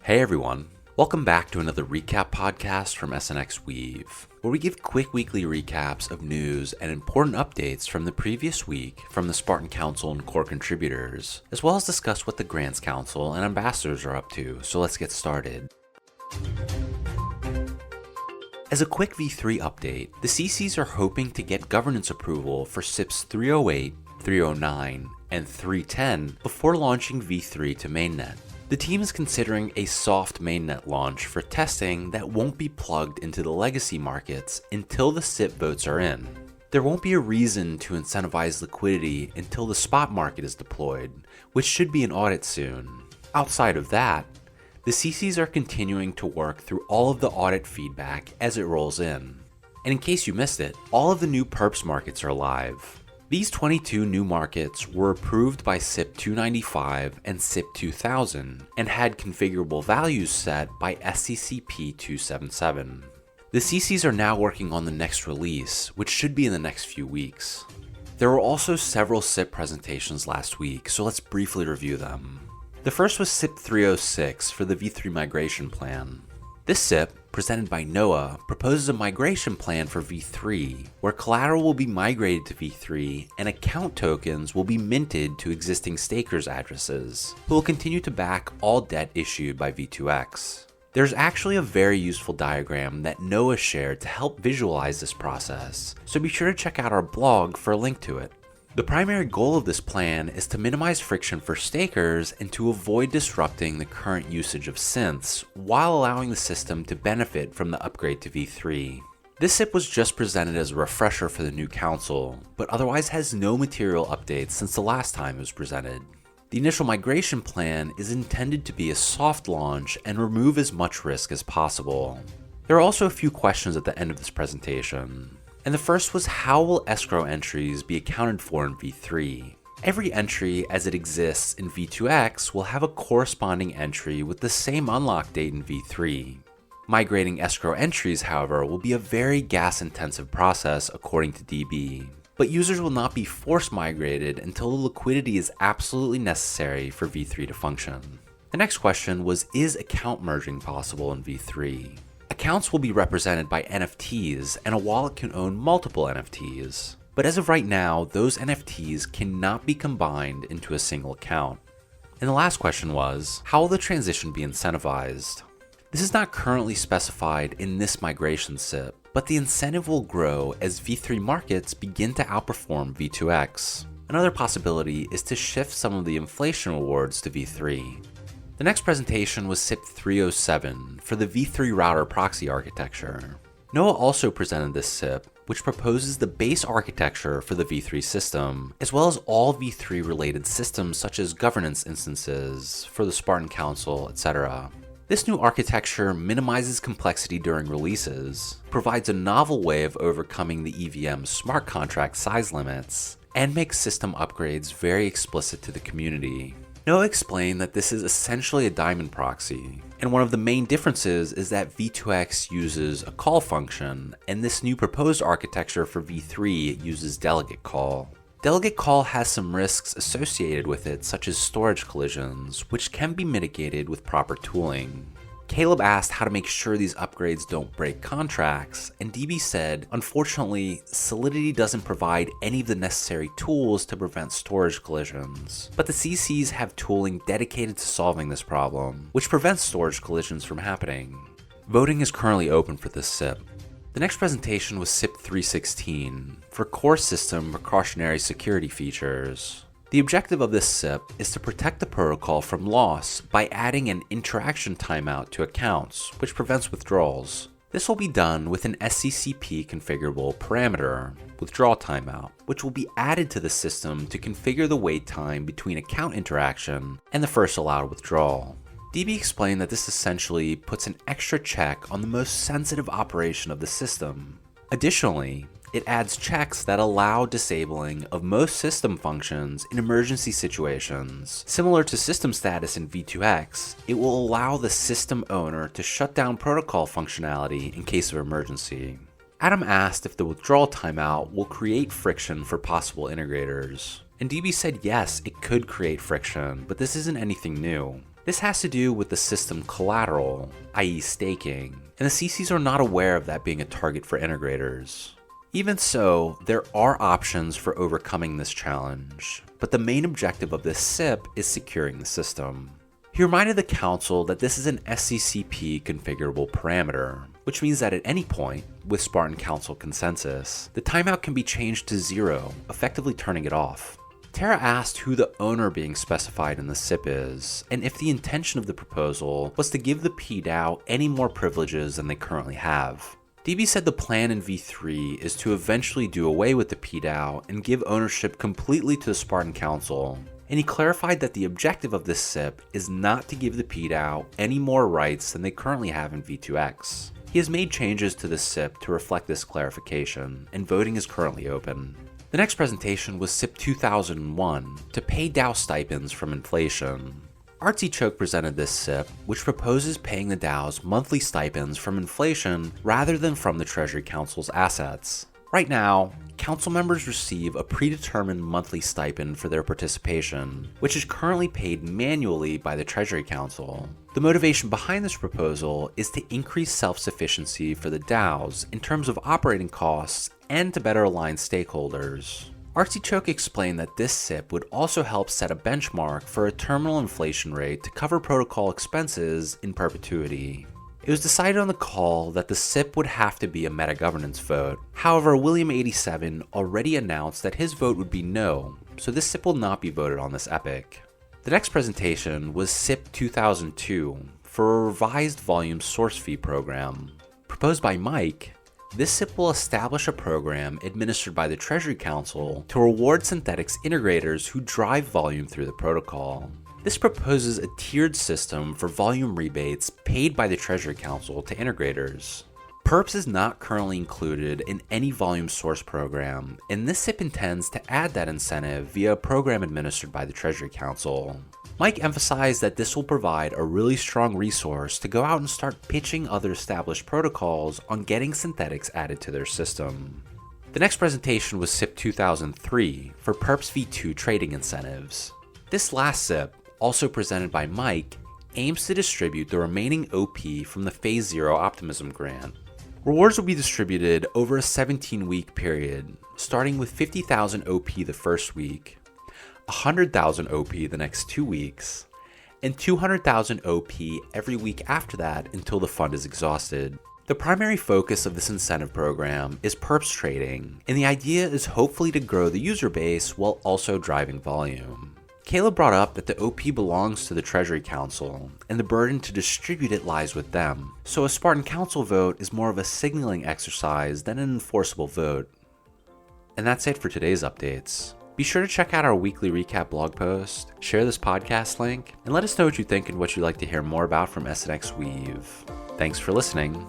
Hey everyone, welcome back to another recap podcast from SNXweave, where we give quick weekly recaps of news and important updates from the previous week from the Spartan Council and core contributors, as well as discuss what the Grants Council and ambassadors are up to, so let's get started. As a quick V3 update, the CCs are hoping to get governance approval for SIPs 308, 309, and 310 before launching V3 to mainnet. The team is considering a soft mainnet launch for testing that won't be plugged into the legacy markets until the SIP votes are in. There won't be a reason to incentivize liquidity until the spot market is deployed, which should be an audit soon. Outside of that, the CCs are continuing to work through all of the audit feedback as it rolls in. And in case you missed it, all of the new perps markets are live. These 22 new markets were approved by SIP 295 and SIP 2000 and had configurable values set by SCCP 277. The CCs are now working on the next release, which should be in the next few weeks. There were also several SIP presentations last week, so let's briefly review them. The first was SIP 306 for the V3 migration plan. This SIP, presented by NOAA, proposes a migration plan for V3, where collateral will be migrated to V3 and account tokens will be minted to existing stakers' addresses, who will continue to back all debt issued by V2X. There's actually a very useful diagram that NOAA shared to help visualize this process, so be sure to check out our blog for a link to it. The primary goal of this plan is to minimize friction for stakers and to avoid disrupting the current usage of synths while allowing the system to benefit from the upgrade to V3. This SIP was just presented as a refresher for the new council, but otherwise has no material updates since the last time it was presented. The initial migration plan is intended to be a soft launch and remove as much risk as possible. There are also a few questions at the end of this presentation. And the first was, how will escrow entries be accounted for in V3? Every entry as it exists in V2X will have a corresponding entry with the same unlock date in V3. Migrating escrow entries, however, will be a very gas-intensive process according to DB, but users will not be force migrated until the liquidity is absolutely necessary for V3 to function. The next question was, is account merging possible in V3? Accounts will be represented by NFTs, and a wallet can own multiple NFTs. But as of right now, those NFTs cannot be combined into a single account. And the last question was, how will the transition be incentivized? This is not currently specified in this migration SIP, but the incentive will grow as V3 markets begin to outperform V2X. Another possibility is to shift some of the inflation rewards to V3. The next presentation was SIP 307 for the V3 router proxy architecture. NOAA also presented this SIP, which proposes the base architecture for the V3 system, as well as all V3 related systems such as governance instances for the Spartan Council, etc. This new architecture minimizes complexity during releases, provides a novel way of overcoming the EVM smart contract size limits, and makes system upgrades very explicit to the community. NOAA explained that this is essentially a diamond proxy, and one of the main differences is that V2X uses a call function, and this new proposed architecture for V3 uses delegate call. Delegate call has some risks associated with it, such as storage collisions, which can be mitigated with proper tooling. Caleb asked how to make sure these upgrades don't break contracts, and DB said, unfortunately, Solidity doesn't provide any of the necessary tools to prevent storage collisions, but the CCs have tooling dedicated to solving this problem, which prevents storage collisions from happening. Voting is currently open for this SIP. The next presentation was SIP 316 for core system precautionary security features. The objective of this SIP is to protect the protocol from loss by adding an interaction timeout to accounts, which prevents withdrawals. This will be done with an SCCP configurable parameter, withdrawal timeout, which will be added to the system to configure the wait time between account interaction and the first allowed withdrawal. DB explained that this essentially puts an extra check on the most sensitive operation of the system. Additionally, it adds checks that allow disabling of most system functions in emergency situations. Similar to system status in V2X, it will allow the system owner to shut down protocol functionality in case of emergency. Adam asked if the withdrawal timeout will create friction for possible integrators. And DB said yes, it could create friction, but this isn't anything new. This has to do with the system collateral, i.e. staking, and the CCs are not aware of that being a target for integrators. Even so, there are options for overcoming this challenge, but the main objective of this SIP is securing the system. He reminded the council that this is an SCCP configurable parameter, which means that at any point, with Spartan Council consensus, the timeout can be changed to 0, effectively turning it off. Terra asked who the owner being specified in the SIP is, and if the intention of the proposal was to give the PDAO any more privileges than they currently have. DB said the plan in V3 is to eventually do away with the PDAO and give ownership completely to the Spartan Council, and he clarified that the objective of this SIP is not to give the PDAO any more rights than they currently have in V2X. He has made changes to the SIP to reflect this clarification, and voting is currently open. The next presentation was SIP 2001 to pay DAO stipends from inflation. Artsy presented this SIP, which proposes paying the DAOs monthly stipends from inflation rather than from the Treasury Council's assets. Right now, council members receive a predetermined monthly stipend for their participation, which is currently paid manually by the Treasury Council. The motivation behind this proposal is to increase self-sufficiency for the DAOs in terms of operating costs and to better align stakeholders. Artsy explained that this SIP would also help set a benchmark for a terminal inflation rate to cover protocol expenses in perpetuity. It was decided on the call that the SIP would have to be a meta-governance vote. However, William87 already announced that his vote would be no, so this SIP will not be voted on this epoch. The next presentation was SIP 2002 for a revised volume source fee program. Proposed by Mike, this SIP will establish a program administered by the Treasury Council to reward synthetics integrators who drive volume through the protocol. This proposes a tiered system for volume rebates paid by the Treasury Council to integrators. Perps is not currently included in any volume source program, and this SIP intends to add that incentive via a program administered by the Treasury Council. Mike emphasized that this will provide a really strong resource to go out and start pitching other established protocols on getting synthetics added to their system. The next presentation was SIP 2003 for Perps v2 trading incentives. This last SIP, also presented by Mike, aims to distribute the remaining OP from the Phase 0 Optimism Grant. Rewards will be distributed over a 17-week period, starting with 50,000 OP the first week, 100,000 OP the next 2 weeks, and 200,000 OP every week after that until the fund is exhausted. The primary focus of this incentive program is perps trading, and the idea is hopefully to grow the user base while also driving volume. Caleb brought up that the OP belongs to the Treasury Council, and the burden to distribute it lies with them, so a Spartan Council vote is more of a signaling exercise than an enforceable vote. And that's it for today's updates. Be sure to check out our weekly recap blog post, share this podcast link, and let us know what you think and what you'd like to hear more about from SNXweave. Thanks for listening.